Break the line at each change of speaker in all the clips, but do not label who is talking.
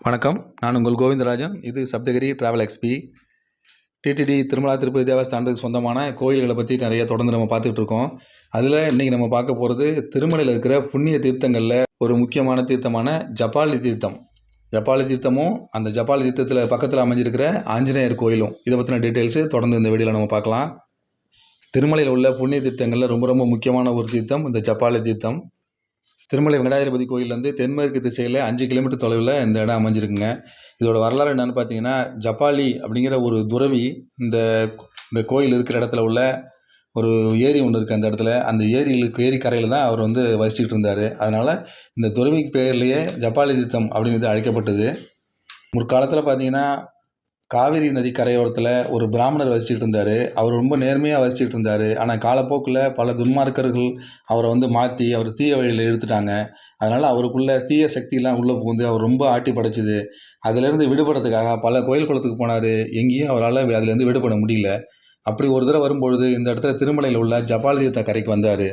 வணக்கம். நான் உங்கள் கோவிந்தராஜன். இது Saptagiri travel XP. TTD Tirumala Tirupati தேவஸ்தானத்துக்கு சொந்தமான கோயில்களை பற்றி நிறைய தொடர்ந்து நம்ம பார்த்துட்டு இருக்கோம். அதில் இன்றைக்கி நம்ம பார்க்க போகிறது திருமலையில் இருக்கிற புண்ணிய தீர்த்தங்களில் ஒரு முக்கியமான தீர்த்தமான ஜபாலி தீர்த்தம். ஜபாலி தீர்த்தமும் அந்த ஜபாலி தீர்த்தத்தில் பக்கத்தில் அமைஞ்சிருக்கிற ஆஞ்சநேயர் கோயிலும் இதை பற்றின டீட்டெயில்ஸு தொடர்ந்து இந்த வீடியோவில் நம்ம பார்க்கலாம். திருமலையில் உள்ள புண்ணிய தீர்த்தங்களில் ரொம்ப ரொம்ப முக்கியமான ஒரு தீர்த்தம் இந்த ஜபாலி தீர்த்தம். திருமலை வெங்கடாஜலபதி கோயிலேருந்து தென்மேற்கு திசையில் 5 கிலோமீட்டர் தொலைவில் இந்த இடம் அமைஞ்சிருக்குங்க. இதோட வரலாறு என்னென்னு பார்த்தீங்கன்னா, ஜபாலி அப்படிங்கிற ஒரு துறவி இந்த கோயில் இருக்கிற இடத்துல உள்ள ஒரு ஏரி ஒன்று இருக்குது. அந்த இடத்துல அந்த ஏரி கரையில் தான் அவர் வசிச்சுட்டு இருந்தார். அதனால் இந்த துறவிக்கு பேர்லேயே ஜபாலி தீர்த்தம் அப்படிங்கிறது அழைக்கப்பட்டது. முற்காலத்தில் பார்த்தீங்கன்னா, காவிரி நதி கரையோரத்தில் ஒரு பிராமணர் வசிச்சுட்டு இருந்தார். அவர் ரொம்ப நேர்மையாக வசிச்சுட்டு இருந்தார். ஆனால் காலப்போக்கில் பல துன்மார்க்கர்கள் அவரை மாற்றி அவர் தீய வழியில் இழுத்துட்டாங்க. அதனால் அவருக்குள்ள தீய சக்தியெல்லாம் உள்ளே புகுந்து அவர் ரொம்ப ஆட்டி படைச்சிது. அதிலேருந்து விடுபடுறதுக்காக பல கோயில் குளத்துக்கு போனார். எங்கேயும் அவரால் அதுலேருந்து விடுபட முடியல. அப்படி ஒரு தடவை வரும்பொழுது இந்த இடத்துல திருமலையில் உள்ள ஜபாலி தீர்த்த கரைக்கு வந்தார்.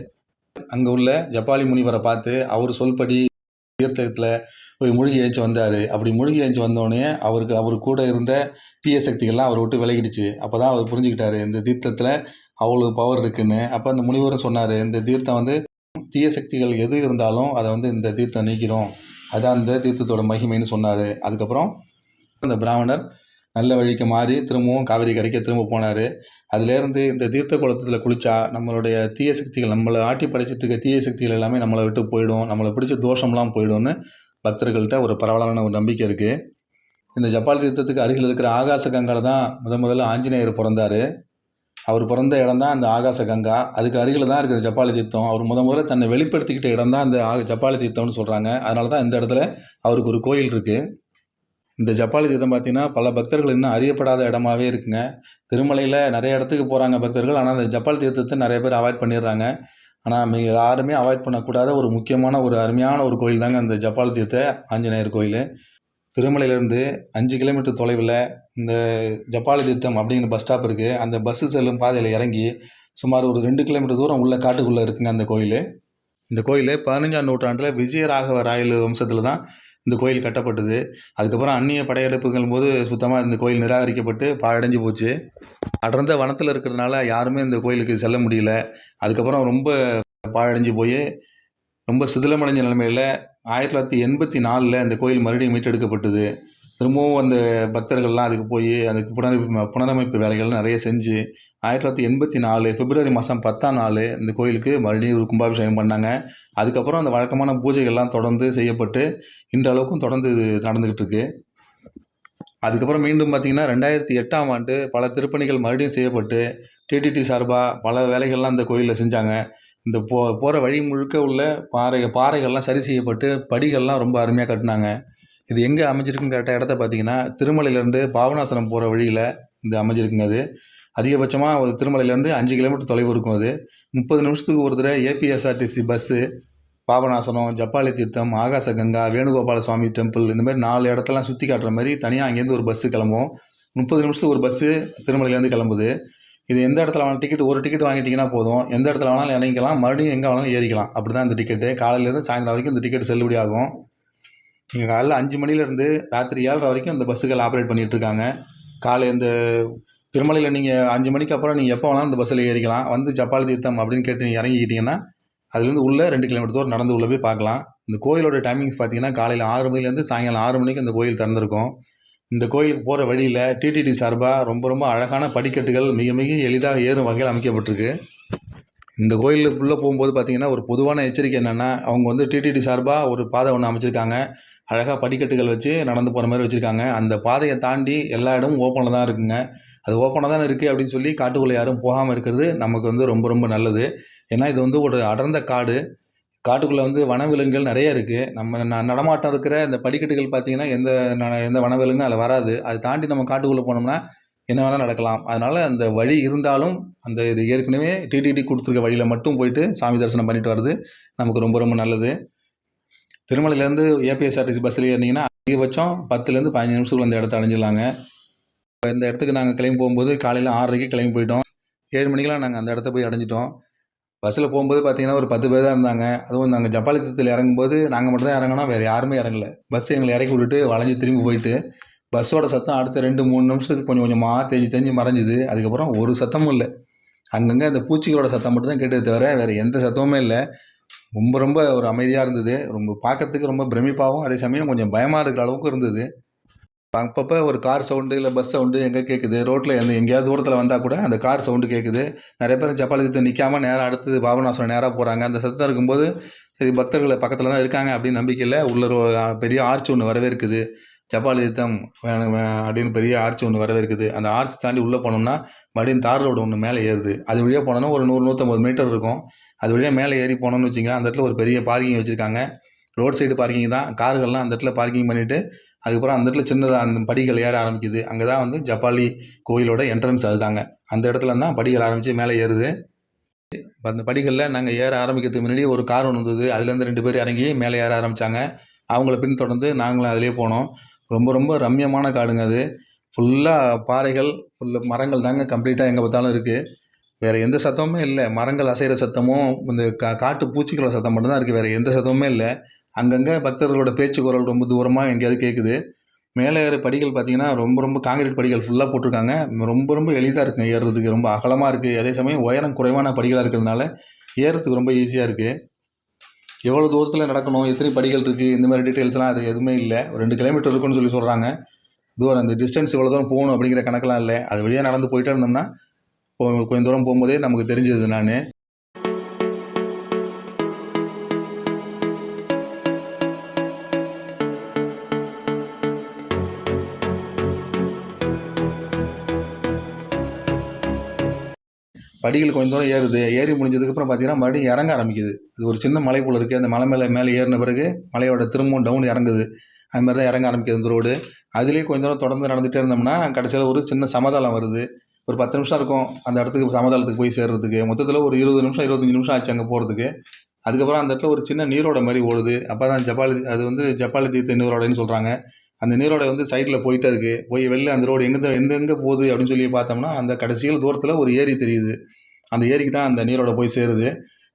அங்கே உள்ள ஜபாலி முனிவரை பார்த்து அவர் சொல்படி தீர்த்தத்தில் போய் மூழ்கி ஏஞ்சி வந்தார். அப்படி மூழ்கி ஏஞ்சி வந்தோடனே அவர் கூட இருந்த தீய சக்திகள்லாம் அவரை விட்டு விலகிடுச்சு. அப்போ தான் அவர் புரிஞ்சுக்கிட்டாரு இந்த தீர்த்தத்தில் அவ்வளோ பவர் இருக்குன்னு. அப்போ அந்த முனிவரும் சொன்னார், இந்த தீர்த்தம் தீய சக்திகள் எது இருந்தாலும் அதை இந்த தீர்த்தம் நீக்கிடும், அதான் அந்த தீர்த்தத்தோட மகிமைன்னு சொன்னார். அதுக்கப்புறம் அந்த பிராமணர் நல்ல வழிக்கு மாறி திரும்பவும் காவிரி கரைக்க திரும்ப போனார். அதுலேருந்து இந்த தீர்த்த குளத்தில் குளித்தா நம்மளுடைய தீய சக்திகள், நம்மளை ஆட்டி படைச்சிட்டு இருக்க தீய சக்திகள் எல்லாமே நம்மளை விட்டு போயிடும், நம்மளை பிடிச்ச தோஷம்லாம் போயிடும்னு பக்தர்கள்ட்ட ஒரு பரவலான ஒரு நம்பிக்கை இருக்குது. இந்த ஜபாலி தீர்த்தத்துக்கு அருகில் இருக்கிற ஆகாச கங்காவில் தான் முதல்ல ஆஞ்சநேயர் பிறந்தார். அவர் பிறந்த இடம் தான் அந்த ஆகாச கங்கா. அதுக்கு அருகில் தான் இருக்குது ஜபாலி தீர்த்தம். அவர் முதல்ல தன்னை வெளிப்படுத்திக்கிட்ட இடம் தான் இந்த ஜபாலி தீர்த்தம்னு சொல்கிறாங்க. அதனால தான் இந்த இடத்துல அவருக்கு ஒரு கோயில் இருக்குது. இந்த ஜபாலி தீர்த்தம் பார்த்திங்கன்னா பல பக்தர்கள் இன்னும் அறியப்படாத இடமாவே இருக்குங்க. திருமலையில் நிறைய இடத்துக்கு போகிறாங்க பக்தர்கள். ஆனால் அந்த ஜபாலி தீர்த்தத்தை நிறைய பேர் அவாய்ட் பண்ணிடுறாங்க. ஆனால் யாருமே அவாய்ட் பண்ணக்கூடாத ஒரு முக்கியமான ஒரு அருமையான ஒரு கோயில் தாங்க அந்த ஜபாலி தீர்த்த ஆஞ்சநேயர் கோயில். திருமலையிலேருந்து 5 கிலோமீட்டர் தொலைவில் இந்த ஜபாலி தீர்த்தம் அப்படிங்கிற பஸ் ஸ்டாப் இருக்குது. அந்த பஸ்ஸு செல்லும் பாதையில் இறங்கி சுமார் ஒரு 2 கிலோமீட்டர் தூரம் உள்ள காட்டுக்குள்ளே இருக்குங்க அந்த கோயில். இந்த கோயில் 15ஆம் நூற்றாண்டில் விஜயராகவ ராயல் வம்சத்தில் தான் இந்த கோயில் கட்டப்பட்டது. அதுக்கப்புறம் அந்நிய படையெடுப்புகள் போது சுத்தமாக இந்த கோயில் நிராகரிக்கப்பட்டு பாழடைஞ்சு போச்சு. அடர்ந்த வனத்தில் இருக்கிறதுனால யாருமே இந்த கோயிலுக்கு செல்ல முடியல. அதுக்கப்புறம் ரொம்ப பாழடைஞ்சு போய் ரொம்ப சிதிலமடைஞ்ச நிலைமையில் 1984 இந்த கோயில் மறுபடியும் மீட்டெடுக்கப்பட்டது. திரும்பவும் அந்த பக்தர்கள்லாம் அதுக்கு போய் அதுக்கு புனரமைப்பு வேலைகள் நிறைய செஞ்சு 1984 பிப்ரவரி மாதம் 10ஆம் நாள் இந்த கோயிலுக்கு மறுபடியும் ஒரு கும்பாபிஷேகம் பண்ணாங்க. அதுக்கப்புறம் அந்த வழக்கமான பூஜைகள்லாம் தொடர்ந்து செய்யப்பட்டு இன்றளவுக்கும் தொடர்ந்து இது நடந்துக்கிட்டு இருக்கு. அதுக்கப்புறம் மீண்டும் பார்த்திங்கன்னா 2008ஆம் ஆண்டு பல திருப்பணிகள் மறுபடியும் செய்யப்பட்டு டிடிடி சார்பாக பல வேலைகள்லாம் இந்த கோயிலில் செஞ்சாங்க. இந்த போகிற வழி முழுக்க உள்ள பாறைகள்லாம் சரி செய்யப்பட்டு படிகள்லாம் ரொம்ப அருமையாக கட்டினாங்க. இது எங்கே அமைஞ்சிருக்குன்னு கேட்ட இடத்த பார்த்திங்கன்னா திருமலையிலேருந்து பாபநாசனம் போகிற வழியில் இந்த அமைஞ்சிருக்குங்க. அது அதிகபட்சமாக ஒரு திருமலையிலேருந்து 5 கிலோமீட்டர் தொலைவு இருக்கும். அது 30 நிமிஷத்துக்கு ஒரு தடவை ஏபிஎஸ்ஆர்டிசி பஸ்ஸு பாபநாசனம், ஜபாலி தீர்த்தம், ஆகாச கங்கா, வேணுகோபால சுவாமி டெம்பிள் இந்த மாதிரி 4 இடத்தெல்லாம் சுற்றி காட்டுற மாதிரி தனியாக அங்கேருந்து ஒரு பஸ்ஸு கிளம்பும். 30 நிமிஷத்துக்கு ஒரு பஸ்ஸு திருமலையிலேருந்து கிளம்புது. இது எந்த இடத்துல வேணாலும் ஒரு டிக்கெட் வாங்கிட்டிங்கன்னா போதும், எந்த இடத்துல வேணாலும் இறங்கிக்கலாம், மறுபடியும் எங்கே வேணாலும் ஏறிக்கலாம். அப்படி தான் இந்த டிக்கெட்டு. காலையிலேருந்து சாயந்தரம் வரைக்கும் இந்த டிக்கெட் செல்லுபடி ஆகும். நீங்கள் காலையில் 5 மணிலேருந்து ராத்திரி 7:30 வரைக்கும் இந்த பஸ்ஸுகள் ஆப்ரேட் பண்ணிகிட்ருக்காங்க. காலை இந்த திருமலையில் நீங்கள் 5 மணிக்கு அப்புறம் நீங்கள் எப்போ வேணாலும் இந்த பஸ்ஸில் ஏறிக்கலாம். ஜபாலி தீர்த்தம் அப்படின்னு கேட்டு நீங்கள் இறங்கிக்கிட்டிங்கன்னா அதுலேருந்து உள்ளே 2 கிலோமீட்டர் தூரம் நடந்து உள்ளே போய் பார்க்கலாம். இந்த கோயிலோட டைமிங்ஸ் பார்த்தீங்கன்னா காலையில் 6 மணிலேருந்து சாயங்காலம் 6 மணிக்கு இந்த கோயில் திறந்திருக்கும். இந்த கோயிலுக்கு போகிற வழியில் டிடிடி சார்பாக ரொம்ப ரொம்ப அழகான படிக்கட்டுகள் மிக மிக எளிதாக ஏறும் வகையில் அமைக்கப்பட்டிருக்கு. இந்த கோயிலுக்குள்ளே போகும்போது பார்த்திங்கன்னா ஒரு பொதுவான எச்சரிக்கை என்னென்னா, அவங்க டிடிடி சார்பாக ஒரு பாதை ஒன்று அமைச்சிருக்காங்க. அழகாக படிக்கட்டுகள் வச்சு நடந்து போகிற மாதிரி வச்சுருக்காங்க. அந்த பாதையை தாண்டி எல்லா இடமும் ஓப்பனில் தான் இருக்குங்க. அது ஓப்பனாக தானே இருக்குது அப்படின்னு சொல்லி காட்டுக்குள்ளே யாரும் போகாமல் இருக்கிறது நமக்கு ரொம்ப ரொம்ப நல்லது. ஏன்னா இது ஒரு அடர்ந்த காடு. காட்டுக்குள்ளே வனவிலங்குகள் நிறைய இருக்குது. நம்ம நடமாட்டம் இருக்கிற இந்த படிக்கட்டுகள் பார்த்திங்கன்னா எந்த வனவிலங்கும் அதில் வராது. அதை தாண்டி நம்ம காட்டுக்குள்ளே போனோம்னா என்ன வேணால் நடக்கலாம். அதனால் அந்த வழி இருந்தாலும் அந்த ஏற்கனவே டிடிடி கொடுத்துருக்க வழியில் மட்டும் போயிட்டு சாமி தரிசனம் பண்ணிட்டு வர்றது நமக்கு ரொம்ப ரொம்ப நல்லது. திருமலையிலேருந்து ஏபிஎஸ்ஆர்டிசி பஸ்ஸில் ஏறினீங்கன்னா அதிகபட்சம் 10லேருந்து 15 நிமிஷத்துக்குள்ள இந்த இடத்த அடைஞ்சிடலாங்க. இந்த இடத்துக்கு நாங்கள் கிளம்பி போகும்போது காலையில் 6:30க்கு கிளம்பி போயிட்டோம். 7 மணிக்கெலாம் நாங்கள் அந்த இடத்த போய் அடைஞ்சிட்டோம். பஸ்ஸில் போகும்போது பார்த்தீங்கன்னா ஒரு 10 பேர் தான் இருந்தாங்க. அதுவும் நாங்கள் ஜப்பாலித்தீர்த்தத்தில் இறங்கும்போது நாங்கள் மட்டும் தான் இறங்குனோம். வேறு யாருமே இறங்கல. பஸ் எங்களை இறக்கி விட்டுட்டு வளைஞ்சு திரும்பி போயிட்டு, பஸ்ஸோட சத்தம் அடுத்த 2, 3 நிமிஷத்துக்கு கொஞ்சம் கொஞ்சமாக தேஞ்சு தேஞ்சு மறைஞ்சுது. அதுக்கப்புறம் ஒரு சத்தமும் இல்லை. அங்கங்கே அந்த பூச்சிகளோட சத்தம் மட்டும் தான் கேட்டதே தவிர வேறு எந்த சத்தமுமே இல்லை. ரொம்ப ரொம்ப ஒரு அமைதியாக இருந்தது. ரொம்ப பார்க்கறதுக்கு ரொம்ப பிரமிப்பாகவும், அதே சமயம் கொஞ்சம் பயமாக இருக்கிற அளவுக்கு இருந்தது. அப்பப்போ ஒரு கார் சவுண்டு இல்லை பஸ் சவுண்டு எங்கே கேட்குது. ரோட்டில் எங்கேயாவது தூரத்தில் வந்தால் கூட அந்த கார் சவுண்டு கேட்குது. நிறைய பேர் ஜப்பாலித்தீர்த்தம் நிற்காம நேராக அடுத்தது பாபநாசம் நேராக போகிறாங்க. அந்த சத்தம் இருக்கும்போது சரி பக்தர்கள் பக்கத்தில் தான் இருக்காங்க அப்படின்னு நம்பிக்கையில் உள்ள ஒரு பெரிய ஆர்ச் ஒன்று வரவேற்குது. ஜப்பாலித்தீர்த்தம் அப்படின்னு பெரிய ஆர்ச் ஒன்று வரவேற்குது. அந்த ஆர்ச் தாண்டி உள்ளே போனோம்னா மறுபடியும் தார் ரோடு ஒன்று மேலே ஏறுது. அது வழியாக போனோன்னா ஒரு 100, 150 மீட்டர் இருக்கும். அது வழியாக மேலே ஏறி போனோம்னு வச்சுங்க, அந்த இடத்துல ஒரு பெரிய பார்க்கிங் வச்சுருக்காங்க. ரோட் சைடு பார்க்கிங் தான். கார்கள்லாம் அந்த இடத்துல பார்க்கிங் பண்ணிவிட்டு அதுக்கப்புறம் அந்த இடத்துல சின்னதாக அந்த படிகள் ஏற ஆரம்பிக்குது. அங்கே தான் வந்து ஜப்பாலி கோயிலோட என்ட்ரன்ஸ் அதுதாங்க. அந்த இடத்துல தான் படிகள் ஆரம்பித்து மேலே ஏறுது. அந்த படிகளில் நாங்கள் ஏற ஆரம்பிக்கிறதுக்கு முன்னாடி ஒரு கார் ஒன்று வந்தது. அதுலேருந்து 2 பேர் இறங்கி மேலே ஏற ஆரம்பித்தாங்க. அவங்கள பின்தொடர்ந்து நாங்களும் அதிலே போனோம். ரொம்ப ரொம்ப ரம்மியமான காடுங்க அது. ஃபுல்லாக பாறைகள், ஃபுல்லாக மரங்கள் தாங்க கம்ப்ளீட்டாக எங்கே பார்த்தாலும் இருக்குது. வேறு எந்த சத்தமுமே இல்லை. மரங்கள் அசைகிற சத்தமும் இந்த காட்டு பூச்சிகளோட சத்தம் மட்டும்தான் இருக்குது. வேறு எந்த சத்தமுமே இல்லை. அங்கங்கே பக்தர்களோட பேச்சு குரல் ரொம்ப தூரமாக எங்கேயாவது கேட்குது. மேலே ஏற படிகள் பார்த்தீங்கன்னா ரொம்ப ரொம்ப காங்கிரீட் படிகள் ஃபுல்லாக போட்டிருக்காங்க. ரொம்ப ரொம்ப எளிதாக இருக்குங்க ஏறுறதுக்கு. ரொம்ப அகலமாக இருக்குது. அதே சமயம் உயரம் குறைவான படிகளாக இருக்கிறதுனால ஏறுறதுக்கு ரொம்ப ஈஸியாக இருக்குது. எவ்வளோ தூரத்தில் நடக்கணும், எத்தனை படிகள் இருக்குது, இந்த மாதிரி டீட்டெயில்ஸ்லாம் அது எதுவுமே இல்லை. ஒரு 2 கிலோமீட்டர் இருக்குன்னு சொல்லி சொல்கிறாங்க. தூரம் அந்த டிஸ்டன்ஸ் இவ்வளோ தூரம் போகணும் அப்படிங்கிற கணக்கெலாம் இல்லை. அது வழியாக நடந்து போயிட்டே இருந்தோம்னா கொஞ்சம் தூரம் போகும்போதே நமக்கு தெரிஞ்சது நான். படிகள் கொஞ்சம் தூரம் ஏறுது. ஏறி முடிஞ்சதுக்கப்புறம் பார்த்தீங்கன்னா மறுபடியும் இறங்க ஆரம்பிக்குது. இது ஒரு சின்ன மலை போல் இருக்குது. அந்த மலை மேலே ஏறின பிறகு மலையோட திரும்பவும் டவுன் இறங்குது. அது மாதிரி தான் இறங்க ஆரம்பிக்குது இந்த ரோடு. அதுலேயே கொஞ்சம் தூரம் தொடர்ந்து நடந்துகிட்டே இருந்தோம்னா கடைசியில் ஒரு சின்ன சமதளம் வருது. ஒரு 10 நிமிஷம் இருக்கும் அந்த இடத்துக்கு சமதளத்துக்கு போய் சேர்றதுக்கு. மொத்தத்தில் ஒரு 20 நிமிஷம் 25 நிமிஷம் ஆச்சு அங்கே போகிறதுக்கு. அதுக்கப்புறம் அந்த இடத்துல ஒரு சின்ன நீரோடை மாதிரி ஓடுது. அப்போ தான் அது வந்து ஜப்பாலித்தீர்த்த நீரோடைன்னு சொல்கிறாங்க. அந்த நீரோடை வந்து சைடில் போயிட்டே இருக்குது. போய் வெளில அந்த ரோடு எங்கே போகுது அப்படின்னு சொல்லி பார்த்தோம்னா அந்த கடைசியில் தூரத்தில் ஒரு ஏரி தெரியுது. அந்த ஏரிக்கு தான் அந்த நீரோடை போய் சேருது.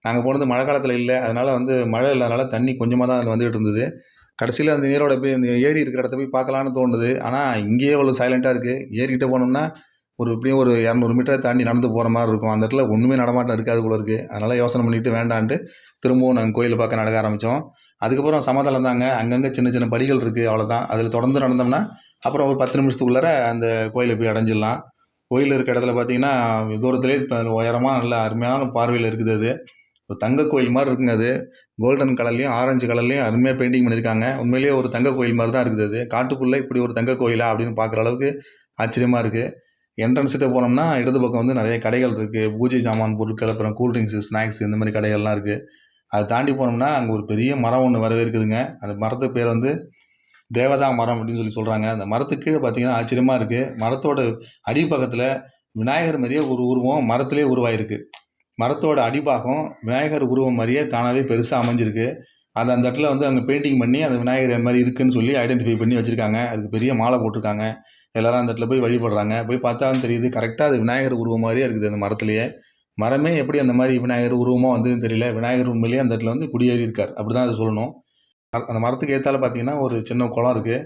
நாங்கள் போனது மழை காலத்தில் இல்லை. அதனால் வந்து மழை இல்லாதனால தண்ணி கொஞ்சமாக தான் அதில் வந்துகிட்டு இருந்தது. கடைசியில் அந்த நீரோடை போய் அந்த ஏரி இருக்கிற இடத்த போய் பார்க்கலான்னு தோணுது. ஆனால் இங்கேயே அவ்வளோ சைலண்ட்டாக இருக்குது. ஏரிக்கிட்ட போனோம்னா எப்படியும் ஒரு 200 மீட்டரை தாண்டி நடந்து போகிற மாதிரி இருக்கும். அந்த இடத்துல ஒன்றுமே நடமாட்டம் இருக்காது போல இருக்குது. அதனால் யோசனை பண்ணிவிட்டு வேண்டான்ட்டு திரும்பவும் நாங்கள் கோயிலை பார்க்க நடக்க ஆரம்பித்தோம். அதுக்கப்புறம் சமதளம் தாங்க. அங்கங்கே சின்ன சின்ன படிகள் இருக்குது, அவ்வளோதான். அதில் தொடர்ந்து நடந்தோம்னா அப்புறம் ஒரு 10 நிமிஷத்துக்குள்ளார அந்த கோயிலை போய் அடைஞ்சிடலாம். கோயில் இருக்க இடத்துல பார்த்தீங்கன்னா தூரத்துலேயே இப்போ உயரமாக நல்ல அருமையான பார்வையில் இருக்குது. அது ஒரு தங்க கோயில் மாதிரி இருக்குங்க. அது கோல்டன் கலர்லேயும் ஆரஞ்சு கலர்லேயும் அருமையாக பெயிண்டிங் பண்ணியிருக்காங்க. உண்மையிலேயே ஒரு தங்க கோயில் மாதிரி தான் இருக்குது. அது காட்டுக்குள்ளே இப்படி ஒரு தங்க கோயிலா அப்படின்னு பார்க்குற அளவுக்கு ஆச்சரியமாக இருக்குது. என்ட்ரன்ஸ்கிட்ட போனோம்னா இடது பக்கம் வந்து நிறைய கடைகள் இருக்குது. பூஜை சாமான் பொருட்கள், அப்புறம் கூல்ட்ரிங்க்ஸு, ஸ்நாக்ஸ் இந்த மாதிரி கடைகள்லாம் இருக்குது. அதை தாண்டி போனோம்னா அங்கே ஒரு பெரிய மரம் ஒன்று வரவேற்குதுங்க. அந்த மரத்துக்கு பேர் வந்து தேவதா மரம் அப்படின்னு சொல்லி சொல்கிறாங்க. அந்த மரத்துக்கு கீழே பார்த்தீங்கன்னா ஆச்சரியமாக இருக்குது. மரத்தோட அடிப்பக்கத்தில் விநாயகர் மாதிரியே ஒரு உருவம் மரத்துலேயே உருவாயிருக்கு. மரத்தோட அடிப்பாகம் விநாயகர் உருவம் மாதிரியே தானாகவே பெருசாக அமைஞ்சிருக்கு. அந்த இடத்துல வந்து அங்கே பெயிண்டிங் பண்ணி அந்த விநாயகர் மாதிரி இருக்குதுன்னு சொல்லி ஐடென்டிஃபை பண்ணி வச்சுருக்காங்க. அதுக்கு பெரிய மாலை போட்டிருக்காங்க. எல்லோரும் அந்த இடத்துல போய் வழிபடுறாங்க. போய் பார்த்தா தான் தெரியுது கரெக்டாக அது விநாயகர் உருவம் மாதிரியே இருக்குது அந்த மரத்துலேயே. மரமே எப்படி அந்த மாதிரி விநாயகர் உருவமாக வந்ததுன்னு தெரியல. விநாயகர் உண்மையிலேயே அந்த இடத்துல வந்து குடியேறி இருக்கார், அப்படி தான் அதை சொல்லணும். அந்த மரத்துக்கு ஏற்றால பார்த்தீங்கன்னா ஒரு சின்ன குளம் இருக்குது.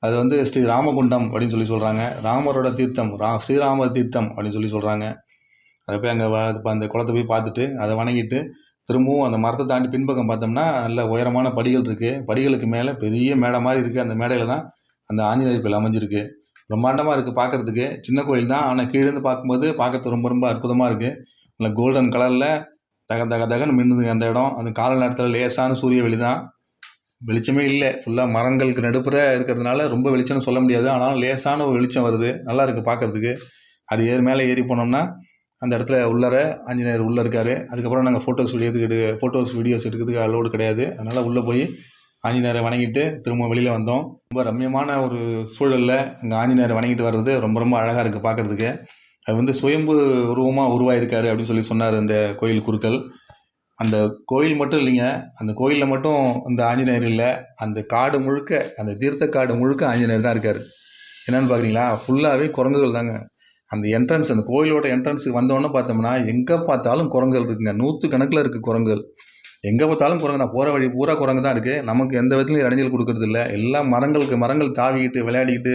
அது வந்து ஸ்ரீ ராமகுண்டம் அப்படின்னு சொல்லி சொல்கிறாங்க. ராமரோட தீர்த்தம், ஸ்ரீராமர் தீர்த்தம் அப்படின்னு சொல்லி சொல்கிறாங்க. அதை போய் அங்கே அந்த குளத்தை போய் பார்த்துட்டு அதை வணங்கிட்டு திரும்பவும் அந்த மரத்தை தாண்டி பின்பக்கம் பார்த்தோம்னா நல்ல உயரமான படிகள் இருக்குது. படிகளுக்கு மேலே பெரிய மேடை மாதிரி இருக்குது. அந்த மேடையில் தான் அந்த ஆஞ்சநேயர் கோயில் அமைஞ்சிருக்கு. பிரம்மாண்டமாக இருக்குது பார்க்குறதுக்கு. சின்ன கோயில் தான், ஆனால் கீழேருந்து பார்க்கும்போது பார்க்கறது ரொம்ப ரொம்ப அற்புதமாக இருக்குது. நல்ல கோல்டன் கலரில் தகன்னு மின்னுதுங்க அந்த இடம். அந்த காலை நேரத்தில் லேசான சூரிய வெளி தான், வெளிச்சமே இல்லை. ஃபுல்லாக மரங்களுக்கு நடுப்புற இருக்கிறதுனால ரொம்ப வெளிச்சம்னு சொல்ல முடியாது. ஆனாலும் லேசான ஒரு வெளிச்சம் வருது, நல்லா இருக்குது பார்க்குறதுக்கு. அது மேலே ஏறி போனோம்னா அந்த இடத்துல உள்ளார ஆஞ்சநேயர் உள்ளே இருக்கார். அதுக்கப்புறம் நாங்கள் ஃபோட்டோஸ் வீடியோஸ் எடுக்கிறதுக்கு அலோடு கிடையாது. அதனால் உள்ளே போய் ஆஞ்சநேயரை வணங்கிட்டு திரும்ப வெளியில் வந்தோம். ரொம்ப ரம்மியமான ஒரு சூழலில் அங்கே ஆஞ்சநேயரை வணங்கிட்டு வர்றது ரொம்ப ரொம்ப அழகாக இருக்குது பார்க்குறதுக்கு. அது வந்து சுயம்பு உருவமாக உருவாயிருக்காரு அப்படின்னு சொல்லி சொன்னார் அந்த கோயில் குருக்கள். அந்த கோயில் மட்டும் இல்லைங்க, அந்த கோயிலில் மட்டும் இந்த ஆஞ்சநேயர் இல்லை, அந்த காடு முழுக்க, அந்த தீர்த்த காடு முழுக்க ஆஞ்சநேயர் தான் இருக்கார். என்னென்னு பார்க்குறீங்களா? ஃபுல்லாகவே குரங்குகள் தாங்க. அந்த என்ட்ரன்ஸ் அந்த கோயிலோட என்ட்ரன்ஸுக்கு வந்தோடனே பார்த்தோம்னா எங்கே பார்த்தாலும் குரங்குகள் இருக்குங்க. 100 கணக்கில் இருக்குது குரங்குகள். எங்கே பார்த்தாலும் குரங்கு தான். போகிற வழி பூரா குரங்கு தான் இருக்குது. நமக்கு எந்த விதத்துலையும் இடைஞ்சல் கொடுக்கறது இல்லை. எல்லாம் மரங்கள் தாவிக்கிட்டு விளையாடிக்கிட்டு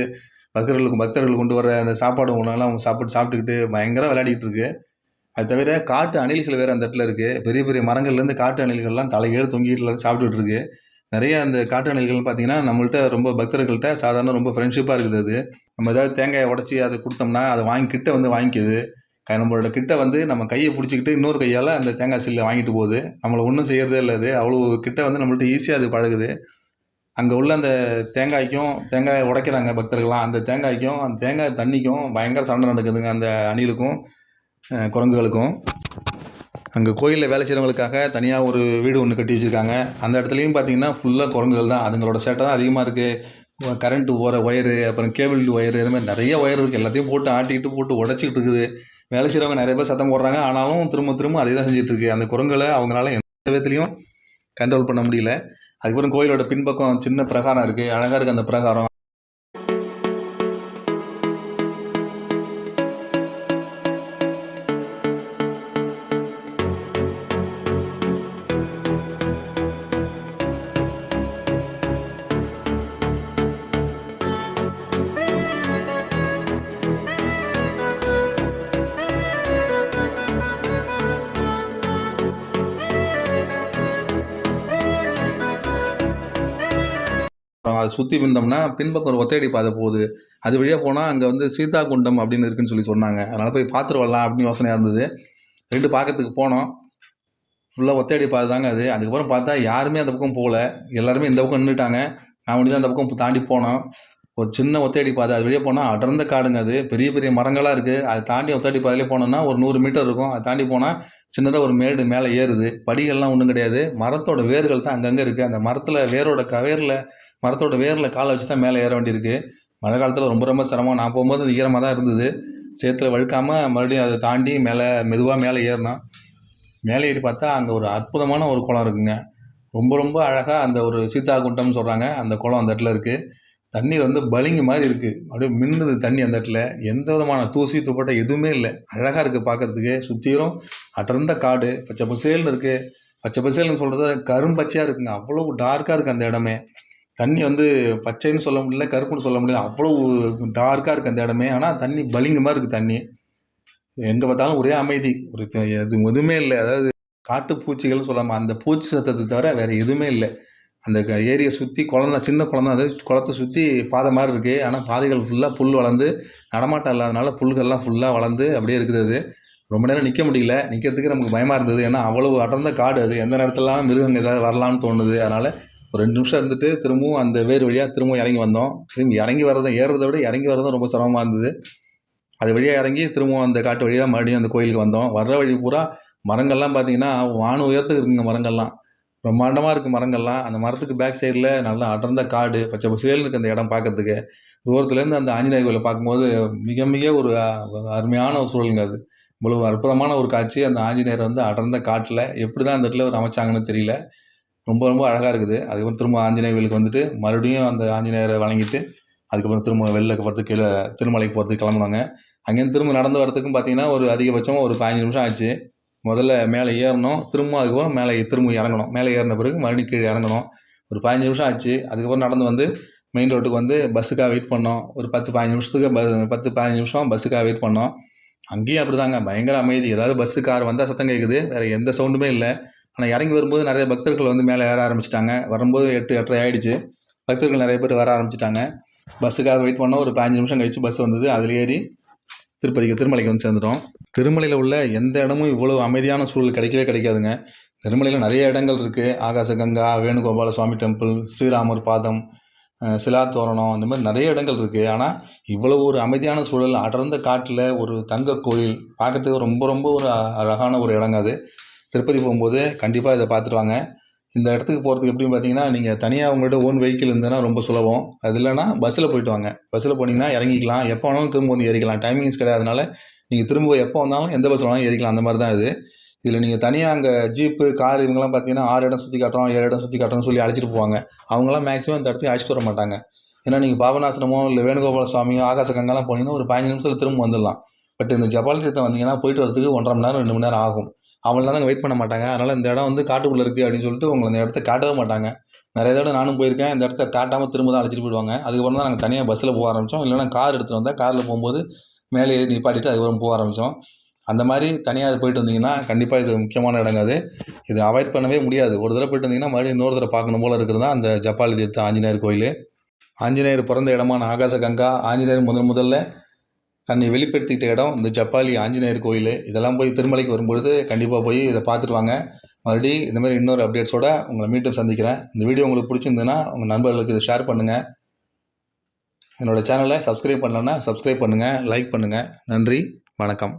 பக்தர்கள் கொண்டு வர அந்த சாப்பாடு உணவெல்லாம் அவங்க சாப்பிட்டுக்கிட்டு பயங்கர விளையாடிக்கிட்டு இருக்கு. அது தவிர காட்டு அணில்கள் வேறு அந்த இடத்துல இருக்குது. பெரிய பெரிய மரங்கள்லேருந்து காட்டு அணில்கள்லாம் தலைகீழ தொங்கிட்டு சாப்பிட்டுட்டு இருக்கு. நிறைய அந்த காட்டு அணில்கள் பார்த்தீங்கன்னா நம்மள்ட்ட ரொம்ப பக்தர்கள்ட்ட சாதாரண ரொம்ப ஃப்ரெண்ட்ஷிப்பாக இருக்குது. அது நம்ம ஏதாவது தேங்காயை உடச்சி அதை கொடுத்தோம்னா அதை கிட்ட வந்து வாங்கிக்குது. நம்மளோட கிட்ட வந்து நம்ம கையை பிடிச்சிக்கிட்டு இன்னொரு கையால் அந்த தேங்காய் சில்லை வாங்கிட்டு போகுது. நம்மளை ஒன்றும் செய்யறதே இல்லை. அது அவ்வளோ கிட்ட வந்து நம்மள்ட்ட ஈஸியாக அது பழகுது. அங்கே உள்ள அந்த தேங்காயை உடைக்கிறாங்க பக்தர்கள்லாம். அந்த தேங்காய்க்கும் அந்த தேங்காய் தண்ணிக்கும் பயங்கர சண்டை நடக்குதுங்க அந்த அணிலுக்கும் குரங்குகளுக்கும். அங்கே கோயிலில் வேலை செய்கிறவங்களுக்காக தனியாக ஒரு வீடு ஒன்று கட்டி வச்சுருக்காங்க. அந்த இடத்துலையும் பார்த்தீங்கன்னா ஃபுல்லாக குரங்குகள் தான். அதுங்களோட சேட்டை தான் அதிகமாக இருக்குது. கரண்ட்டு போகிற ஒயரு, அப்புறம் கேபிள் ஒயரு, இது மாதிரி நிறைய ஒயர் இருக்குது. எல்லாத்தையும் போட்டு ஆட்டிக்கிட்டு போட்டு உடச்சிக்கிட்டு இருக்குது. வேலை செய்கிறவங்க நிறைய பேர் சத்தம் போடுறாங்க. ஆனாலும் திரும்ப அதே தான் செஞ்சிட்ருக்கு. அந்த குரங்குகளை அவங்களால எந்த விதத்துலையும் கண்ட்ரோல் பண்ண முடியல. அதுக்கப்புறம் கோயிலோட பின்பக்கம் சின்ன பிரகாரம் இருக்குது. அழகாக இருக்குது அந்த பிரகாரம். அதை சுற்றி பின்னோம்னா பின்பக்கம் ஒரு ஒத்தையடி பாதை போகுது. அது வழியாக போனால் அங்கே வந்து சீதா குண்டம் அப்படின்னு இருக்குன்னு சொன்னாங்க. அதனால் போய் பார்த்துட்டு வரலாம் அப்படின்னு யோசனையாக இருந்தது. 2 பார்க்கறதுக்கு போனோம். ஃபுல்லாக ஒத்தையடி பாதை தாங்க அது. அதுக்கப்புறம் பார்த்தா யாருமே அந்த பக்கம் போகல. எல்லாருமே இந்த பக்கம் நின்றுட்டாங்க. நான் மட்டும் தான் அந்த பக்கம் தாண்டி போனோம். ஒரு சின்ன ஒத்தையடி பாதை. அது வழியாக போனால் அடர்ந்த காடுங்க. அது பெரிய பெரிய மரங்களாக இருக்குது. அதை தாண்டி ஒத்தையடி பாதையிலே போனோம்னா ஒரு 100 மீட்டர் இருக்கும். அதை தாண்டி போனால் சின்னதாக ஒரு மேடு மேலே ஏறுது. படிகள்லாம் ஒன்றும் கிடையாது. மரத்தோட வேர்கள் தான் அங்கங்கே இருக்குது. அந்த மரத்தோட வேரில் காலை வச்சு தான் மேலே ஏற வேண்டியிருக்கு. மழை காலத்தில் ரொம்ப சிரமம். நான் போகும்போது அது ஈரமாக தான் இருந்தது. சேத்துல வழுக்காமல் மறுபடியும் அதை தாண்டி மெதுவாக மேலே ஏறினோம். மேலே ஏறி பார்த்தா அங்கே ஒரு அற்புதமான ஒரு குளம் இருக்குங்க. ரொம்ப அழகாக அந்த ஒரு சீதா குண்டம்னு சொல்கிறாங்க. அந்த குளம் அந்த இடத்துல இருக்குது. தண்ணீர் வந்து பளிங்கு மாதிரி இருக்குது. அப்படியே மின்னுது தண்ணி அந்த இடத்துல. எந்த விதமான தூசி துப்பட்டை எதுவுமே இல்லை. அழகாக இருக்குது பார்க்குறதுக்கு. சுற்றிலும் அடர்ந்த காடு, பச்சை பசேல்னு இருக்குது. பச்சை பசேல்னு சொல்கிறது கரும்பச்சையாக இருக்குங்க. அவ்வளோ டார்க்காக இருக்குது அந்த இடமே. தண்ணி வந்து பச்சைன்னு சொல்ல முடியல, கருப்புன்னு சொல்ல முடியல. அவ்வளோ டார்க்காக இருக்குது அந்த இடமே. ஆனால் தண்ணி பளிங்கு மாதிரி இருக்குது தண்ணி. எங்கே பார்த்தாலும் ஒரே அமைதி. எதுவுமே இல்லை. அதாவது காட்டு பூச்சிகள்னு சொல்லாமல் அந்த பூச்சி சத்தத்தை தவிர வேறு எதுவுமே இல்லை. அந்த ஏரியை சுற்றி சின்ன குளம் தான். அது குளத்தை சுற்றி பாதை மாதிரி இருக்குது. ஆனால் பாதைகள் ஃபுல்லாக புல் வளர்ந்து நடமாட்டம் இல்லாதனால புல்கள்லாம் ஃபுல்லாக வளர்ந்து அப்படியே இருக்குது. அது ரொம்ப நேரம் நிற்க முடியல. நிற்கிறதுக்கு நமக்கு பயமாக இருந்தது. ஏன்னா அவ்வளோ அடர்ந்த காடு. அது எந்த நேரத்துலலாம் மிருகங்கள் ஏதாவது வரலான்னு தோணுது. அதனால் ஒரு 2 நிமிஷம் இருந்துட்டு திரும்பவும் அந்த வேறு வழியாக திரும்பவும் இறங்கி வந்தோம். இறங்கி ஏறுறதை விட இறங்கி வரதும் ரொம்ப சிரமமாக இருந்தது. அது வழியாக இறங்கி திரும்பவும் அந்த காட்டு வழியாக மறுபடியும் அந்த கோயிலுக்கு வந்தோம். வர்ற வழி பூரா மரங்கள்லாம் பார்த்தீங்கன்னா வான உயரத்துக்கு இருக்குங்க. மரங்கள்லாம் பிரம்மாண்டமாக இருக்குது. மரங்கள்லாம் அந்த மரத்துக்கு பேக் சைடில் நல்லா அடர்ந்த காடு, பச்சை பசேல்னு இருக்குது அந்த இடம் பார்க்கறதுக்கு. தூரத்துலேருந்து அந்த ஆஞ்சநேயர் கோயிலை பார்க்கும்போது மிக ஒரு அருமையான ஒரு சூழலுங்க. அது இவ்வளவு அற்புதமான ஒரு காட்சி. அந்த ஆஞ்சநேயர் வந்து அடர்ந்த காட்டில் எப்படி தான் அந்த இடத்துல அமைச்சாங்கன்னு தெரியல. ரொம்ப அழகாக இருக்குது. அதுக்கப்புறம் திரும்ப ஆஞ்சநேயர் கோயிலுக்கு வந்துட்டு மறுபடியும் அந்த ஆஞ்சநேயரை வணங்கிட்டு அதுக்கப்புறம் திரும்ப வெளில போகிறதுக்கு கீழே திருமலைக்கு போகிறதுக்கு கிளம்புனாங்க. அங்கேருந்து திரும்ப நடந்து வரத்துக்கும் பார்த்தீங்கன்னா ஒரு அதிகபட்சமாக ஒரு 15 நிமிஷம் ஆச்சு. முதல்ல மேலே ஏறணும். அதுக்கப்புறம் திரும்ப இறங்கணும். மேலே ஏறின பிறகு மறுபடியும் கீழே இறங்கணும். ஒரு 15 நிமிஷம் ஆச்சு. அதுக்கப்புறம் நடந்து வந்து மெயின் ரோட்டுக்கு வந்து பஸ்ஸுக்காக வெயிட் பண்ணோம். ஒரு 10-15 நிமிஷம் பஸ்ஸுக்காக வெயிட் பண்ணோம். அங்கேயும் அப்படி தாங்க பயங்கர அமைதி. ஏதாவது பஸ்ஸு கார் வந்தால் சத்தம் கேட்குது. வேறு எந்த சவுண்டுமே இல்லை. ஆனால் இறங்கி வரும்போது நிறைய பக்தர்கள் வந்து மேலே ஏற ஆரம்பிச்சிட்டாங்க. வரும்போது 8-8:30 ஆகிடுச்சு. பக்தர்கள் நிறைய பேர் வர ஆரம்பிச்சிட்டாங்க. பஸ்ஸுக்காக வெயிட் பண்ணோம். ஒரு 15 நிமிஷம் கழித்து பஸ் வந்தது. அதில் ஏறி திருமலைக்கு வந்து சேர்ந்துட்டோம். திருமலையில் உள்ள எந்த இடமும் இவ்வளோ அமைதியான சூழல் கிடைக்காதுங்க. திருமலையில் நிறைய இடங்கள் இருக்குது. ஆகாசகங்கா, வேணுகோபால சுவாமி டெம்பிள், ஸ்ரீராமர் பாதம், சிலா தோரணம், இந்த மாதிரி நிறைய இடங்கள் இருக்குது. ஆனால் இவ்வளோ ஒரு அமைதியான சூழல், அடர்ந்த காட்டில் ஒரு தங்க கோயில் பார்க்கறதுக்கு ரொம்ப ஒரு அழகான ஒரு இடங்க அது. திருப்பதி போகும்போது கண்டிப்பாக இதை பார்த்துட்டு வாங்க. இந்த இடத்துக்கு போகிறதுக்கு எப்படின்னு பார்த்தீங்கன்னா, நீங்கள் தனியாக உங்கள்கிட்ட ஓன் வெஹிக்கிள் இருந்ததுன்னா ரொம்ப சுலபம். அது இல்லைனா பஸ்ஸில் போயிட்டு வாங்க. பஸ்ஸில் போனீங்கன்னா இறங்கிக்கலாம். எப்போ வேணாலும் திரும்ப வந்து ஏறிக்கலாம். டைமிங்ஸ் கிடையாதுனால நீங்கள் திரும்ப எப்போ வந்தாலும் எந்த பஸ் வேணாலும் ஏறிக்கலாம். அந்த மாதிரி தான் இது. இதில் நீங்கள் தனியாக அங்கே ஜீப்பு, கார் இவங்கெல்லாம் பார்த்தீங்கன்னா 6 இடம் சுற்றி காட்டுறோம், 7 இடம் சுற்றி காட்டுறோம்னு சொல்லி அழைச்சிட்டு போவாங்க. அவங்களாம் மேக்ஸிமம் இந்த இடத்துக்கு அழைச்சிட்டு வர மாட்டாங்க. ஏன்னா நீங்கள் பாபநாசனமோ இல்லை வேணுகோபால சுவாமியோ ஆகாசகங்காலாம் போனீங்கன்னா ஒரு 15 நிமிஷத்தில் திரும்ப வந்துடலாம். பட் இந்த ஜபால் தீர்த்தம் வந்தீங்கன்னா போயிட்டு வரதுக்கு 1.5 மணி நேரம் 2 மணி நேரம் ஆகும். அவ்வளோ நேரம் வெயிட் பண்ண மாட்டாங்க. அதனால் இந்த இடம் வந்து காட்டுக்குள்ளே இருக்குது அப்படின்னு சொல்லிட்டு உங்களை இந்த இடத்த காட்டவே மாட்டாங்க. நிறைய தடவை நானும் போயிருக்கேன். இந்த இடத்த காட்டாமல் திரும்ப தான் அழைச்சிட்டு போயிடுவாங்க. அதுக்கப்புறம் தான் நாங்கள் தனியாக பஸ்ஸில் போக ஆரம்பித்தோம். இல்லைனா கார் எடுத்துகிட்டு வந்தால் காரில் போகும்போது மேலே ஏறி நிப்பாட்டிட்டு அதுக்கப்புறம் போக ஆரம்பித்தோம். அந்த மாதிரி தனியாக போயிட்டு வந்தீங்கன்னா கண்டிப்பாக இது முக்கியமான இடங்க அது. இது அவாய்ட் பண்ணவே முடியாது. ஒரு தடவை போயிட்டு வந்தீங்கன்னா மறுபடியும் இன்னொரு தடவை பார்க்கணும் போல் இருக்கிறது தான் அந்த ஜப்பால் தீர்த்த ஆஞ்சநேயர் கோயில். ஆஞ்சநேயர் பிறந்த இடமான ஆகாசகங்கா, ஆஞ்சநேயர் முதல்ல தன்னை வெளிப்படுத்திக்கிட்ட இடம் இந்த ஜப்பாலி ஆஞ்சநேயர் கோயில். இதெல்லாம் போய் திருமலைக்கு வரும்பொழுது கண்டிப்பாக போய் இதை பார்த்துட்டு வாங்க. மறுபடியும் இந்த மாதிரி இன்னொரு அப்டேட்ஸோடு உங்களை மீண்டும் சந்திக்கிறேன். இந்த வீடியோ உங்களுக்கு பிடிச்சிருந்ததுன்னா உங்கள் நண்பர்களுக்கு இதை ஷேர் பண்ணுங்கள். என்னோடய சேனலை சப்ஸ்கிரைப் பண்ணலன்னா சப்ஸ்கிரைப் பண்ணுங்கள், லைக் பண்ணுங்கள். நன்றி, வணக்கம்.